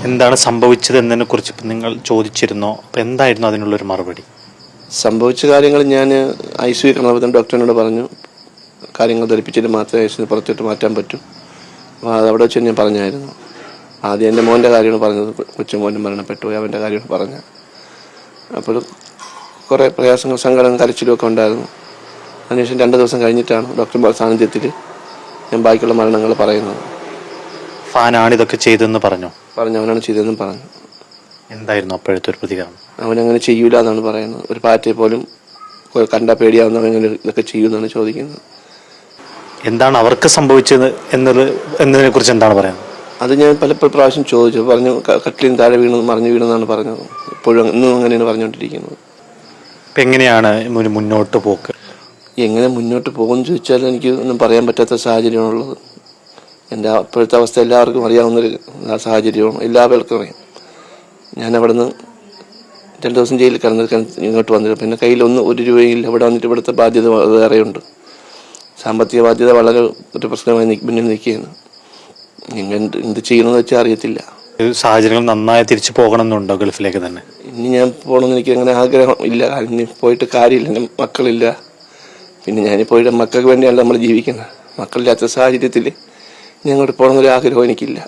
എന്താണ് സംഭവിച്ചത് എന്നതിനെ കുറിച്ച് ഇപ്പം നിങ്ങൾ ചോദിച്ചിരുന്നോ? അപ്പം എന്തായിരുന്നു അതിനുള്ളൊരു മറുപടി? സംഭവിച്ച കാര്യങ്ങൾ ഞാൻ ICU കിടന്നപ്പോൾ ഡോക്ടറിനോട് പറഞ്ഞു, കാര്യങ്ങൾ ധരിപ്പിച്ചിട്ട് മാത്രമേ ICU പുറത്തിട്ട് മാറ്റാൻ പറ്റൂ. അപ്പോൾ അതവിടെ വെച്ച് ഞാൻ പറഞ്ഞായിരുന്നു. ആദ്യം എൻ്റെ മോൻ്റെ കാര്യമാണ് പറഞ്ഞത്, കൊച്ചുമോനും മരണപ്പെട്ടു, അവൻ്റെ കാര്യമാണ് പറഞ്ഞത്. അപ്പോൾ കുറേ പ്രയാസങ്ങൾ, സങ്കടം, കരച്ചിലുമൊക്കെ ഉണ്ടായിരുന്നു. അതിനുശേഷം 2 ദിവസം കഴിഞ്ഞിട്ടാണ് ഡോക്ടർ സാന്നിധ്യത്തിൽ ഞാൻ ബാക്കിയുള്ള മരണങ്ങൾ പറയുന്നത്. ഫാനാണ് ഇതൊക്കെ ചെയ്തതെന്ന് പറഞ്ഞു. അവനാണ് ചെയ്തതെന്നും പറഞ്ഞു. എന്തായിരുന്നു അപ്പോഴത്തെ ഒരു പ്രതികരണം? അവനങ്ങനെ ചെയ്യൂല എന്നാണ് പറയുന്നത്. ഒരു പാറ്റയെ പോലും കണ്ടാൽ പേടിയാവുന്ന അവങ്ങനെ ഇതൊക്കെ ചെയ്യുമെന്നാണ് ചോദിക്കുന്നത്. എന്താണ് അവർക്ക് സംഭവിച്ചത് എന്നതിനെ കുറിച്ച് എന്താണ് പറയുന്നത്? അത് ഞാൻ പല പ്രാവശ്യം ചോദിച്ചു. പറഞ്ഞു കട്ടിലിന് താഴെ മറിഞ്ഞു വീണെന്നാണ് പറഞ്ഞത്. ഇപ്പോഴും ഇന്നും അങ്ങനെയാണ് പറഞ്ഞുകൊണ്ടിരിക്കുന്നത്. ഇപ്പം എങ്ങനെയാണ് ഒരു മുന്നോട്ട് പോക്ക്? എങ്ങനെ മുന്നോട്ട് പോകുമെന്ന് ചോദിച്ചാൽ എനിക്ക് ഒന്നും പറയാൻ പറ്റാത്ത സാഹചര്യമാണുള്ളത്. എൻ്റെ അപ്പോഴത്തെ അവസ്ഥ എല്ലാവർക്കും അറിയാവുന്നൊരു സാഹചര്യമാണ്, എല്ലാവർക്കും അറിയാം. ഞാൻ അവിടെ നിന്ന് 2 ദിവസം ജയിലിൽ കിടന്നിരിക്കാൻ ഇങ്ങോട്ട് വന്നിട്ട് പിന്നെ കയ്യിൽ ഒരു രൂപയില്ല. ഇവിടെ വന്നിട്ട് ഇവിടുത്തെ ബാധ്യത വേറെയുണ്ട്. സാമ്പത്തിക ബാധ്യത വളരെ ഒരു പ്രശ്നമായി മുന്നിൽ നിൽക്കുകയാണ്. എങ്ങനെ എന്ത് ചെയ്യണമെന്ന് വെച്ചാൽ അറിയത്തില്ല. സാഹചര്യങ്ങൾ നന്നായി തിരിച്ചു പോകണമെന്നുണ്ടോ ഗൾഫിലേക്ക് തന്നെ? ഇനി ഞാൻ പോകണമെന്ന് എനിക്ക് അങ്ങനെ ആഗ്രഹം ഇല്ല. ഇനി പോയിട്ട് കാര്യമില്ല, എൻ്റെ മക്കളില്ല. പിന്നെ ഞാൻ പോയിട്ട് മക്കൾക്ക് വേണ്ടിയാണ് നമ്മൾ ജീവിക്കുന്നത്. മക്കളില്ലാത്ത സാഹചര്യത്തിൽ ഇനി അങ്ങോട്ട് പോകണമെന്നൊരു ആഗ്രഹം എനിക്കില്ല.